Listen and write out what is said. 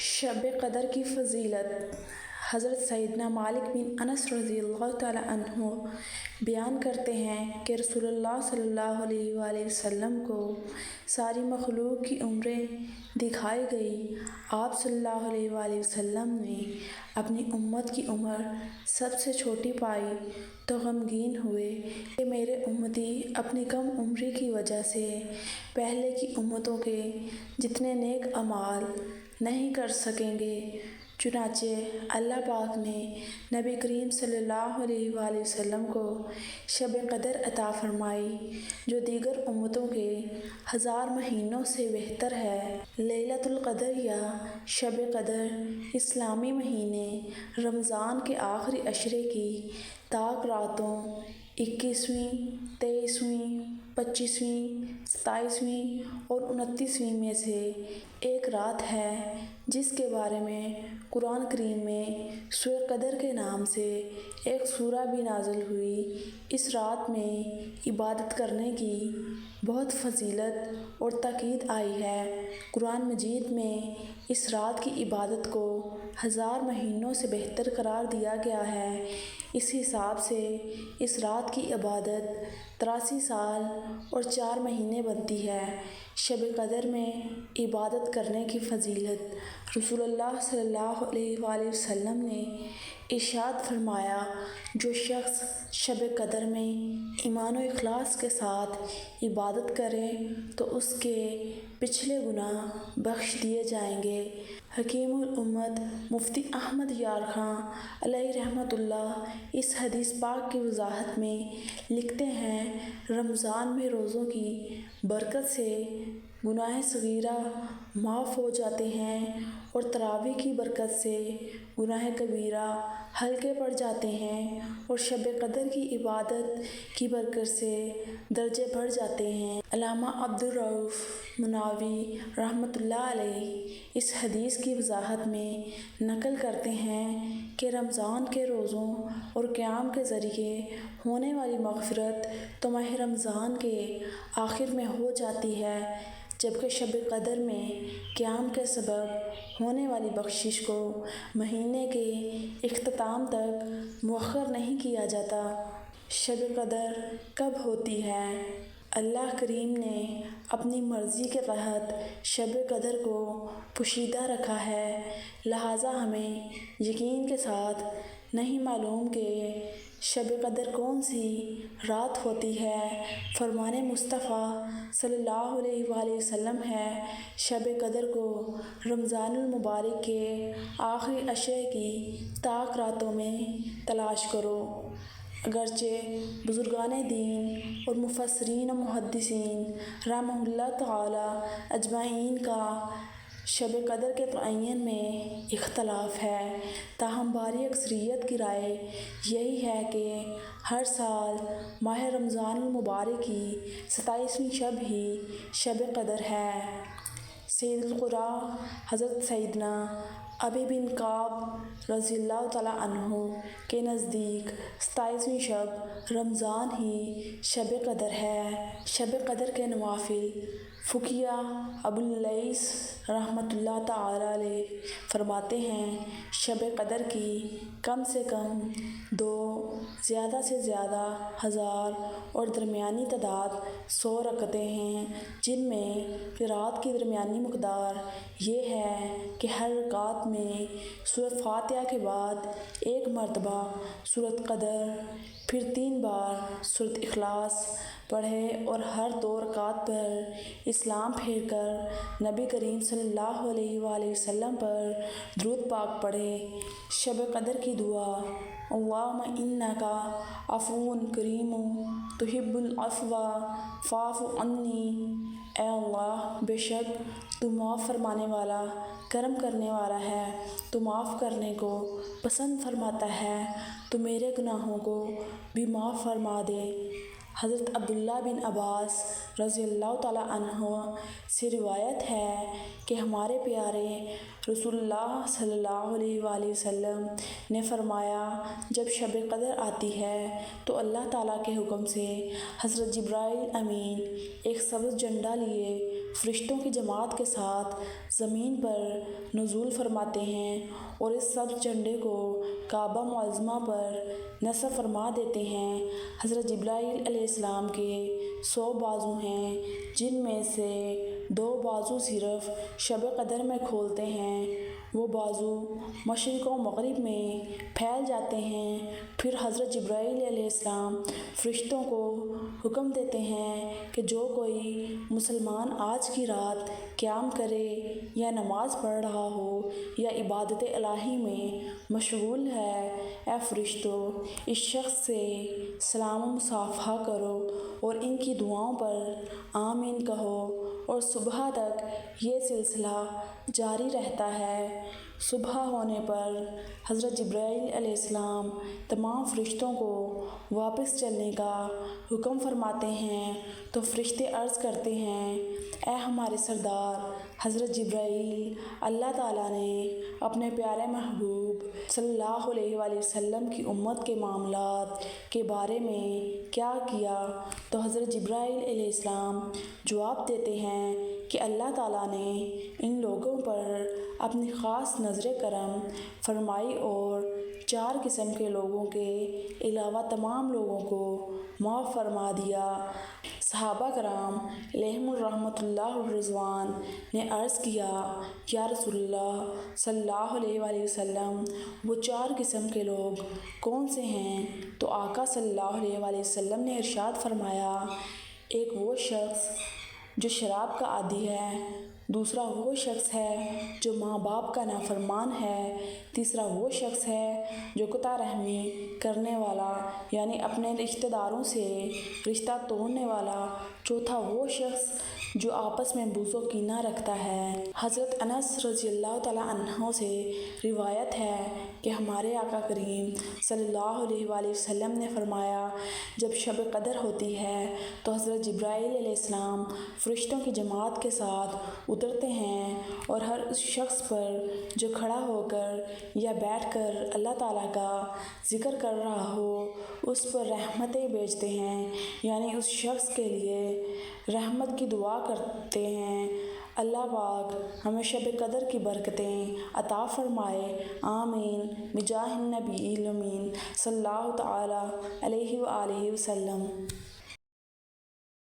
شب قدر کی فضیلت۔ حضرت سیدنا مالک بن انس رضی اللہ تعالیٰ عنہ بیان کرتے ہیں کہ رسول اللہ صلی اللہ علیہ وآلہ وسلم کو ساری مخلوق کی عمریں دکھائی گئی۔ آپ صلی اللہ علیہ وآلہ وسلم نے اپنی امت کی عمر سب سے چھوٹی پائی تو غمگین ہوئے کہ میرے امتی اپنی کم عمری کی وجہ سے پہلے کی امتوں کے جتنے نیک اعمال نہیں کر سکیں گے۔ چنانچہ اللہ پاک نے نبی کریم صلی اللہ علیہ وآلہ وسلم کو شب قدر عطا فرمائی جو دیگر امتوں کے 1000 مہینوں سے بہتر ہے۔ لیلۃ القدر یا شب قدر اسلامی مہینے رمضان کے آخری عشرے کی تاک راتوں 21ویں، 23ویں، 25ویں، 27ویں اور 29ویں میں سے ایک رات ہے جس کے بارے میں قرآن کریم میں سورہ قدر کے نام سے ایک سورہ بھی نازل ہوئی۔ اس رات میں عبادت کرنے کی بہت فضیلت اور تاکید آئی ہے۔ قرآن مجید میں اس رات کی عبادت کو 1000 مہینوں سے بہتر قرار دیا گیا ہے۔ اس حساب سے اس رات کی عبادت 83 سال اور 4 مہینے بنتی ہے۔ شب قدر میں عبادت کرنے کی فضیلت۔ رسول اللہ صلی اللہ علیہ وآلہ وسلم نے ارشاد فرمایا، جو شخص شب قدر میں ایمان و اخلاص کے ساتھ عبادت کرے تو اس کے پچھلے گناہ بخش دیے جائیں گے۔ حکیم الامت مفتی احمد یار خاں علیہ رحمۃ اللہ اس حدیث پاک کی وضاحت میں لکھتے ہیں، رمضان میں روزوں کی برکت سے گناہ صغیرہ معاف ہو جاتے ہیں اور تراویح کی برکت سے گناہ کبیرہ ہلکے پڑ جاتے ہیں اور شب قدر کی عبادت کی برکت سے درجے بڑھ جاتے ہیں۔ علامہ عبدالرؤف مناوی رحمۃ اللہ علیہ اس حدیث کی وضاحت میں نقل کرتے ہیں کہ رمضان کے روزوں اور قیام کے ذریعے ہونے والی مغفرت تو ماہ رمضان کے آخر میں ہو جاتی ہے، جبکہ شب قدر میں قیام کے سبب ہونے والی بخشش کو مہینے کے اختتام تک مؤخر نہیں کیا جاتا۔ شب قدر کب ہوتی ہے؟ اللہ کریم نے اپنی مرضی کے تحت شب قدر کو پوشیدہ رکھا ہے، لہٰذا ہمیں یقین کے ساتھ نہیں معلوم کہ شب قدر کون سی رات ہوتی ہے۔ فرمان مصطفیٰ صلی اللہ علیہ وآلہ وسلم ہے، شب قدر کو رمضان المبارک کے آخری عشرے کی تاک راتوں میں تلاش کرو۔ اگرچہ بزرگان دین اور مفسرین و محدثین رحمہ اللہ تعالی اجمعین کا شب قدر کے تعین میں اختلاف ہے، تاہم باری اکثریت کی رائے یہی ہے کہ ہر سال ماہ رمضان المبارک کی 27ویں شب ہی شب قدر ہے۔ سید القراء حضرت سیدنا ابی بن کعب رضی اللہ تعالیٰ عنہ کے نزدیک 27ویں شب رمضان ہی شب قدر ہے۔ شب قدر کے نوافل۔ فقیہ ابو اللیث رحمۃ اللہ تعالیٰ علیہ فرماتے ہیں، شب قدر کی کم سے کم 2، زیادہ سے زیادہ 1000 اور درمیانی تعداد 100 رکعتیں ہیں، جن میں قرأت کی درمیانی مقدار یہ ہے کہ ہر رکعت میں سورۃ فاتحہ کے بعد 1 مرتبہ سورۃ قدر، پھر 3 بار سورۃ اخلاص پڑھے اور ہر 2 رکعات پر اسلام پھیر کر نبی کریم صلی اللہ علیہ وآلہ وسلم پر درود پاک پڑھے۔ شب قدر کی دعا۔ اللہم انک عفو کریم تحب العفو فاعف عنی۔ اے اللہ، بے شک تو معاف فرمانے والا، کرم کرنے والا ہے، تو معاف کرنے کو پسند فرماتا ہے، تو میرے گناہوں کو بھی معاف فرما دے۔ حضرت عبداللہ بن عباس رضی اللہ تعالیٰ عنہ سے روایت ہے کہ ہمارے پیارے رسول اللہ صلی اللہ علیہ وآلہ وسلم نے فرمایا جب شب قدر آتی ہے تو اللہ تعالیٰ کے حکم سے حضرت جبرائیل امین ایک سبز جھنڈا لیے فرشتوں کی جماعت کے ساتھ زمین پر نزول فرماتے ہیں اور اس سبز جھنڈے کو کعبہ معظمہ پر نصب فرما دیتے ہیں۔ حضرت جبرائیل علیہ السلام کے 100 بازو ہیں جن میں سے 2 بازو صرف شب قدر میں کھولتے ہیں، وہ بازو مشرق و مغرب میں پھیل جاتے ہیں۔ پھر حضرت جبرائیل علیہ السلام فرشتوں کو حکم دیتے ہیں کہ جو کوئی مسلمان آج کی رات قیام کرے یا نماز پڑھ رہا ہو یا عبادت الہی میں مشغول ہے، اے فرشتوں اس شخص سے سلام و مصافحہ کرو اور ان کی دعاؤں پر آمین کہو، اور صبح تک یہ سلسلہ جاری رہتا ہے۔ صبح ہونے پر حضرت جبرائیل علیہ السلام تمام فرشتوں کو واپس چلنے کا حکم فرماتے ہیں تو فرشتے عرض کرتے ہیں، اے ہمارے سردار حضرت جبرائیل، اللہ تعالیٰ نے اپنے پیارے محبوب صلی اللہ علیہ وآلہ وسلم کی امت کے معاملات کے بارے میں کیا کیا؟ تو حضرت جبرائیل علیہ السلام جواب دیتے ہیں کہ اللہ تعالیٰ نے ان لوگوں پر اپنی خاص نظر کرم فرمائی اور 4 قسم کے لوگوں کے علاوہ تمام لوگوں کو معاف فرما دیا۔ صحابہ کرام علیہم الرحمۃ اللہ الرضوان نے عرض کیا، یا رسول اللہ صلی اللہ علیہ وآلہ وسلم وہ 4 قسم کے لوگ کون سے ہیں؟ تو آقا صلی اللہ علیہ وآلہ وسلم نے ارشاد فرمایا، ایک وہ شخص جو شراب کا عادی ہے، دوسرا وہ شخص ہے جو ماں باپ کا نافرمان ہے، تیسرا وہ شخص ہے جو قطع رحمی کرنے والا یعنی اپنے رشتہ داروں سے رشتہ توڑنے والا، چوتھا وہ شخص جو آپس میں بغض و کینہ رکھتا ہے۔ حضرت انس رضی اللہ تعالیٰ عنہ سے روایت ہے کہ ہمارے آقا کریم صلی اللہ علیہ وآلہ وسلم نے فرمایا، جب شب قدر ہوتی ہے تو حضرت جبرائیل علیہ السلام فرشتوں کی جماعت کے ساتھ اترتے ہیں اور ہر اس شخص پر جو کھڑا ہو کر یا بیٹھ کر اللہ تعالیٰ کا ذکر کر رہا ہو اس پر رحمتیں بھیجتے ہیں، یعنی اس شخص کے لیے رحمت کی دعا کرتے ہیں۔ اللہ پاک ہمیں شب قدر کی برکتیں عطا فرمائے، آمین، بجاہ النبی الامین صلی اللہ تعالیٰ علیہ وآلہ وسلم۔